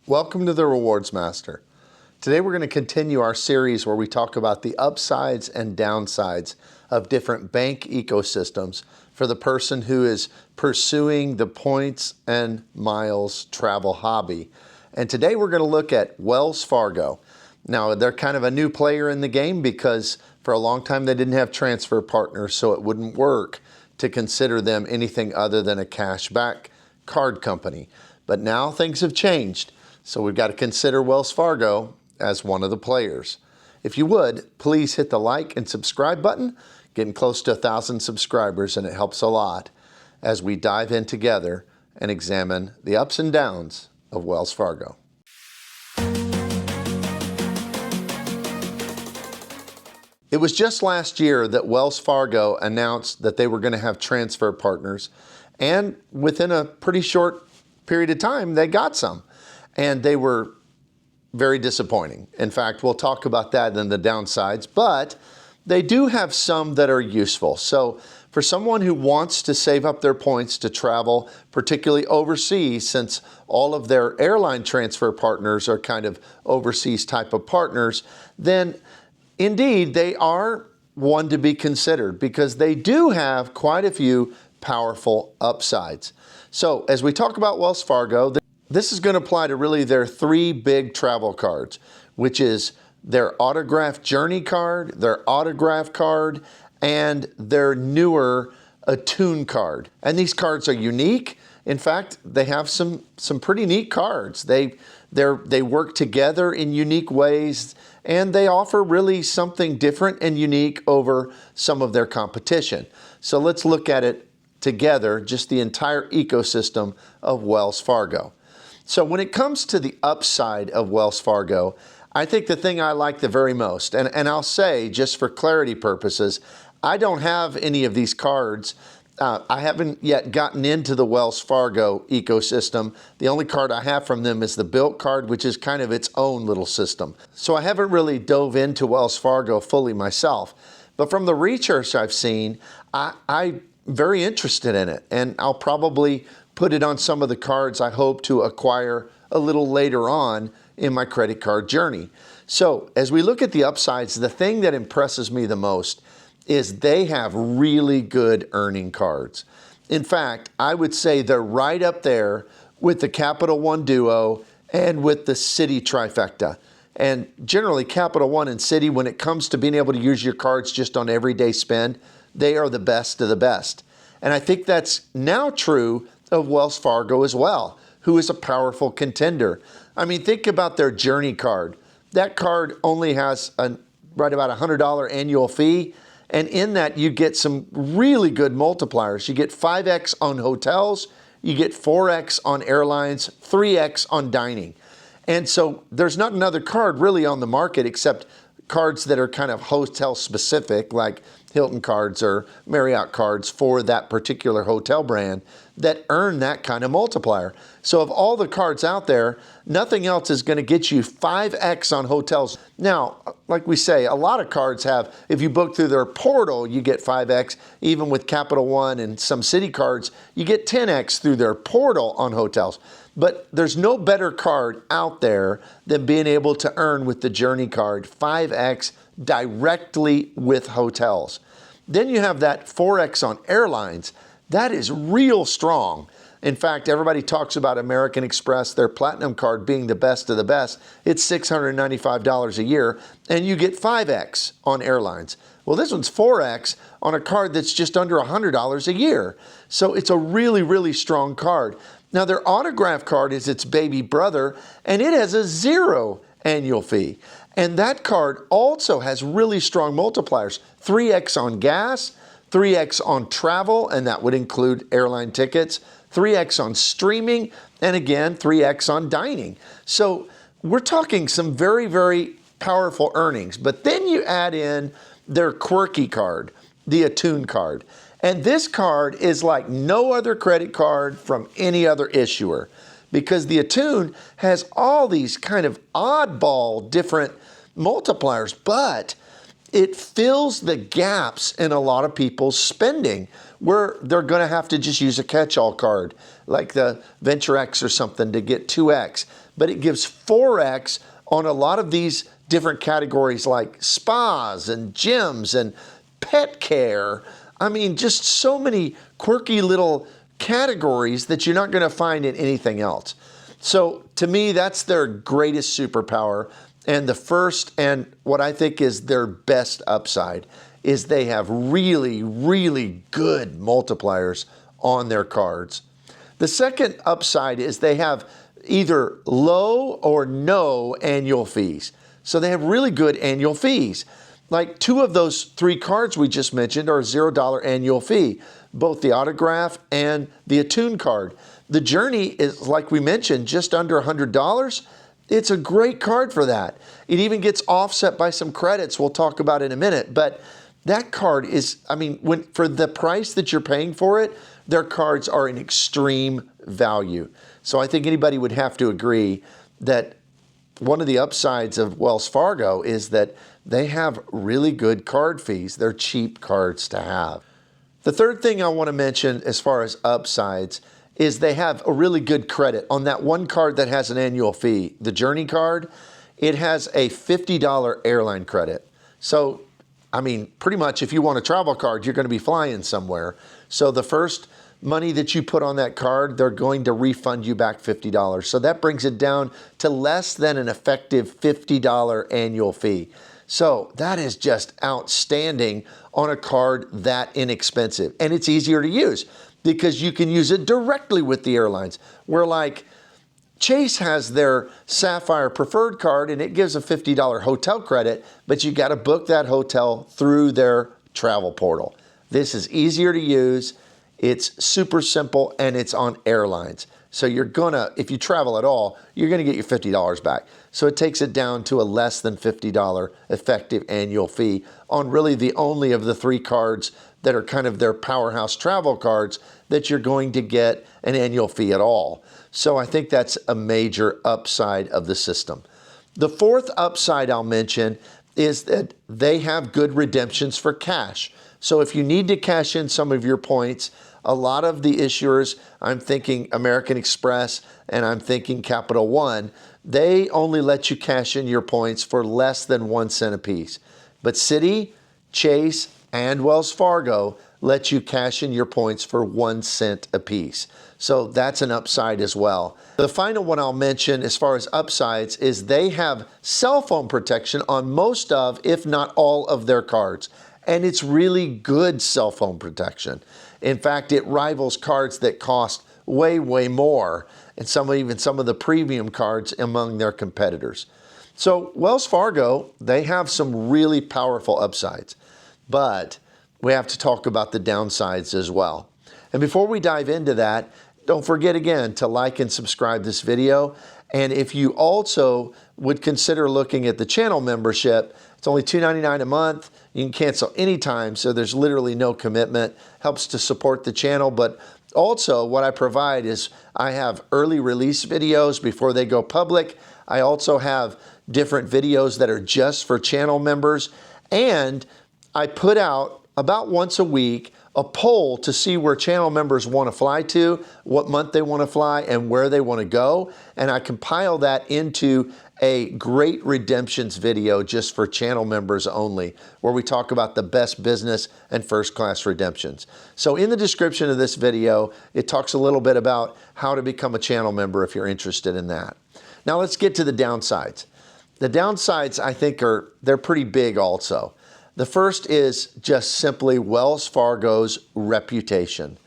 Welcome to the Rewards Master. Today we're going to continue our series where we talk about the upsides and downsides of different bank ecosystems for the person who is pursuing the points and miles travel hobby. And today we're going to look at Wells Fargo. Now, they're kind of a new player in the game because for a long time they didn't have transfer partners, so it wouldn't work to consider them anything other than a cashback card company. But now things have changed. So we've got to consider Wells Fargo as one of the players. If you would, please hit the like and subscribe button. Getting close to 1,000 subscribers, and it helps a lot as we dive in together and examine the ups and downs of Wells Fargo. It was just last year that Wells Fargo announced that they were going to have transfer partners, and within a pretty short period of time, they got some. And they were very disappointing. In fact, we'll talk about that and the downsides, but they do have some that are useful. So for someone who wants to save up their points to travel, particularly overseas, since all of their airline transfer partners are kind of overseas type of partners, then indeed they are one to be considered because they do have quite a few powerful upsides. So as we talk about Wells Fargo, this is going to apply to really their three big travel cards, which is their autograph journey card, their autograph card, and their newer Attune card. And these cards are unique. In fact, they have some pretty neat cards. They work together in unique ways, and they offer really something different and unique over some of their competition. So let's look at it together, just the entire ecosystem of Wells Fargo. So when it comes to the upside of Wells Fargo, I think the thing I like the very most, and I'll say just for clarity purposes, I don't have any of these cards. I haven't yet gotten into the Wells Fargo ecosystem. The only card I have from them is the Built card, which is kind of its own little system. So I haven't really dove into Wells Fargo fully myself. But from the research I've seen, I'm very interested in it, and I'll probably put it on some of the cards I hope to acquire a little later on in my credit card journey. So as we look at the upsides, the thing that impresses me the most is they have really good earning cards. In fact, I would say they're right up there with the Capital One Duo and with the Citi Trifecta. And generally, Capital One and Citi, when it comes to being able to use your cards just on everyday spend, they are the best of the best. And I think that's now true of Wells Fargo as well, who is a powerful contender. I mean, think about their Journey card. That card only has right about $100 annual fee, and in that you get some really good multipliers. You get 5x on hotels, you get 4x on airlines, 3x on dining. And so there's not another card really on the market except cards that are kind of hotel specific, like Hilton cards or Marriott cards for that particular hotel brand, that earn that kind of multiplier. So of all the cards out there, nothing else is going to get you 5x on hotels. Now, like we say, a lot of cards have, if you book through their portal, you get 5x. Even with Capital One and some Citi cards, you get 10x through their portal on hotels. But there's no better card out there than being able to earn with the Journey card 5x directly with hotels. Then you have that 4x on airlines. That is real strong. In fact, everybody talks about American Express, their Platinum card being the best of the best. It's $695 a year, and you get 5x on airlines. Well, this one's 4x on a card that's just under $100 a year. So it's a really, really strong card. Now, their autograph card is its baby brother, and it has a 0 annual fee. And that card also has really strong multipliers. 3x on gas, 3x on travel, and that would include airline tickets, 3x on streaming, and again, 3x on dining. So we're talking some very, very powerful earnings. But then you add in their quirky card, the Attune card. And this card is like no other credit card from any other issuer because the Attune has all these kind of oddball different multipliers, but it fills the gaps in a lot of people's spending where they're going to have to just use a catch-all card like the Venture X or something to get 2X. But it gives 4X on a lot of these different categories like spas and gyms and pet care. I mean, just so many quirky little categories that you're not going to find in anything else. So to me, that's their greatest superpower. And the first, and what I think is their best upside, is they have really, really good multipliers on their cards. The second upside is they have either low or no annual fees. So they have really good annual fees. Like 2 of those 3 cards we just mentioned are $0 annual fee, both the autograph and the Attune card. The Journey is, like we mentioned, just under $100. It's a great card for that. It even gets offset by some credits we'll talk about in a minute. But that card is, I mean, for the price that you're paying for it, their cards are an extreme value. So I think anybody would have to agree that one of the upsides of Wells Fargo is that they have really good card fees. They're cheap cards to have. The third thing I want to mention as far as upsides is they have a really good credit on that one card that has an annual fee. The Journey card, it has a $50 airline credit. So, I mean, pretty much if you want a travel card, you're going to be flying somewhere. So the first money that you put on that card, they're going to refund you back $50. So that brings it down to less than an effective $50 annual fee. So that is just outstanding on a card that inexpensive. And it's easier to use because you can use it directly with the airlines. Where like Chase has their Sapphire Preferred card and it gives a $50 hotel credit, but you got to book that hotel through their travel portal. This is easier to use. It's super simple and it's on airlines. So you're gonna, if you travel at all, you're gonna get your $50 back. So it takes it down to a less than $50 effective annual fee on really the only of the 3 cards that are kind of their powerhouse travel cards that you're going to get an annual fee at all. So I think that's a major upside of the system. The fourth upside I'll mention is that they have good redemptions for cash. So if you need to cash in some of your points, a lot of the issuers, I'm thinking American Express and I'm thinking Capital One, they only let you cash in your points for less than 1 cent a piece. But Citi, Chase, and Wells Fargo let you cash in your points for 1 cent a piece. So that's an upside as well. The final one I'll mention as far as upsides is they have cell phone protection on most of, if not all of their cards. And it's really good cell phone protection. In fact, it rivals cards that cost way, way more, and even some of the premium cards among their competitors. So Wells Fargo, they have some really powerful upsides, but we have to talk about the downsides as well. And before we dive into that, don't forget again to like and subscribe this video. And if you also would consider looking at the channel membership, it's only $2.99 a month. You can cancel anytime, so there's literally no commitment. Helps to support the channel, but also what I provide is I have early release videos before they go public. I also have different videos that are just for channel members, and I put out about once a week a poll to see where channel members want to fly to, what month they want to fly, and where they want to go. And I compile that into a great redemptions video just for channel members only, where we talk about the best business and first class redemptions. So in the description of this video, it talks a little bit about how to become a channel member if you're interested in that. Now let's get to the downsides. The downsides, I think, they're pretty big also. The first is just simply Wells Fargo's reputation.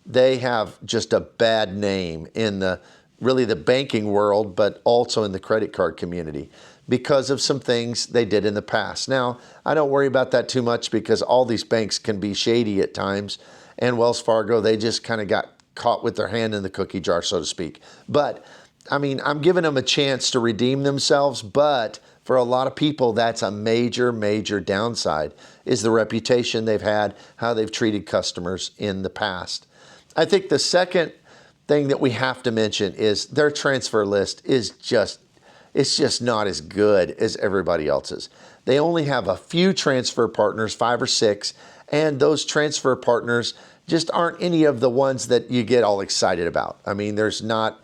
They have just a bad name in really the banking world, but also in the credit card community because of some things they did in the past. Now, I don't worry about that too much because all these banks can be shady at times, and Wells Fargo, they just kind of got caught with their hand in the cookie jar, so to speak. But, I mean, I'm giving them a chance to redeem themselves, but for a lot of people, that's a major, major downside, is the reputation they've had, how they've treated customers in the past. I think the second thing that we have to mention is their transfer list is it's just not as good as everybody else's. They only have a few transfer partners, 5 or 6, and those transfer partners just aren't any of the ones that you get all excited about. I mean, there's not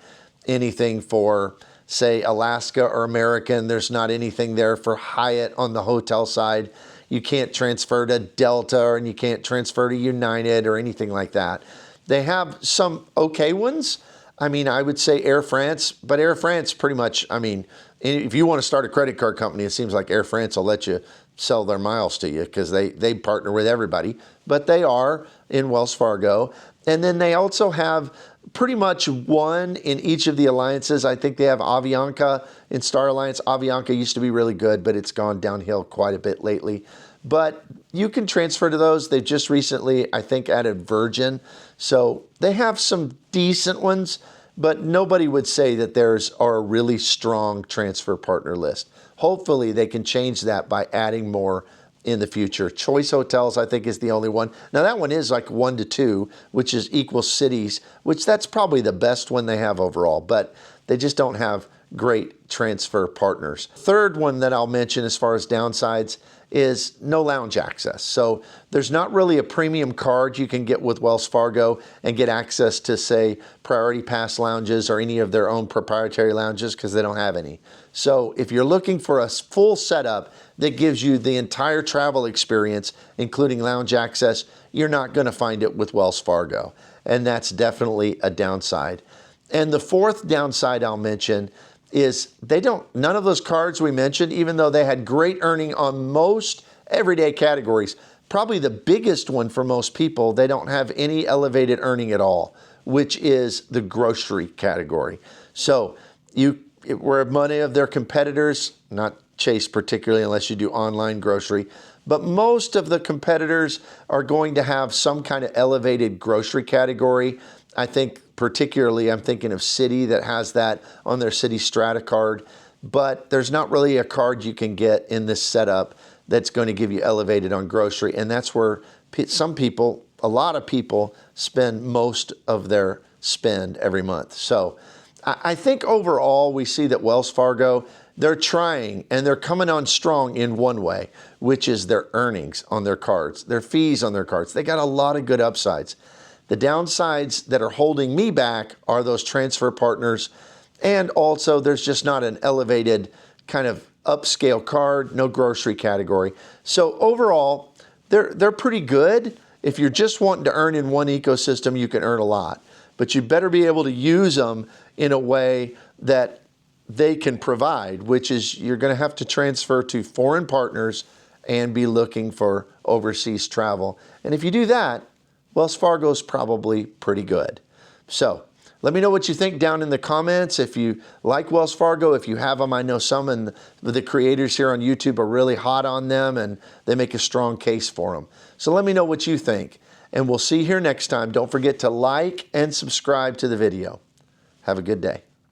anything for, say, Alaska or American. There's not anything there for Hyatt on the hotel side. You can't transfer to Delta, and you can't transfer to United or anything like that. They have some okay ones. I mean, I would say Air France, but Air France pretty much, I mean, if you want to start a credit card company, it seems like Air France will let you sell their miles to you because they partner with everybody. But they are in Wells Fargo. And then they also have pretty much one in each of the alliances. I think they have Avianca in Star Alliance. Avianca used to be really good, but it's gone downhill quite a bit lately. But you can transfer to those. They just recently, I think, added Virgin. So they have some decent ones, but nobody would say that theirs are a really strong transfer partner list. Hopefully they can change that by adding more in the future. Choice Hotels, I think, is the only one. Now that one is like 1 to 2, which is equal cities, which that's probably the best one they have overall, but they just don't have great transfer partners. Third one that I'll mention as far as downsides is no lounge access. So there's not really a premium card you can get with Wells Fargo and get access to, say, Priority Pass lounges or any of their own proprietary lounges because they don't have any. So if you're looking for a full setup that gives you the entire travel experience, including lounge access, you're not going to find it with Wells Fargo. And that's definitely a downside. And the fourth downside I'll mention is none of those cards we mentioned, even though they had great earning on most everyday categories, probably the biggest one for most people, they don't have any elevated earning at all, which is the grocery category. So where many of their competitors, not Chase particularly unless you do online grocery, but most of the competitors are going to have some kind of elevated grocery category. I think particularly I'm thinking of Citi that has that on their Citi Strata card, but there's not really a card you can get in this setup that's going to give you elevated on grocery. And that's where a lot of people spend most of their spend every month. So I think overall we see that Wells Fargo, they're trying and they're coming on strong in one way, which is their earnings on their cards, their fees on their cards. They got a lot of good upsides. The downsides that are holding me back are those transfer partners. And also there's just not an elevated kind of upscale card, no grocery category. So overall, they're pretty good. If you're just wanting to earn in one ecosystem, you can earn a lot. But you better be able to use them in a way that they can provide, which is you're going to have to transfer to foreign partners and be looking for overseas travel. And if you do that, Wells Fargo is probably pretty good. So let me know what you think down in the comments. If you like Wells Fargo, if you have them, I know some of the creators here on YouTube are really hot on them and they make a strong case for them. So let me know what you think. And we'll see you here next time. Don't forget to like and subscribe to the video. Have a good day.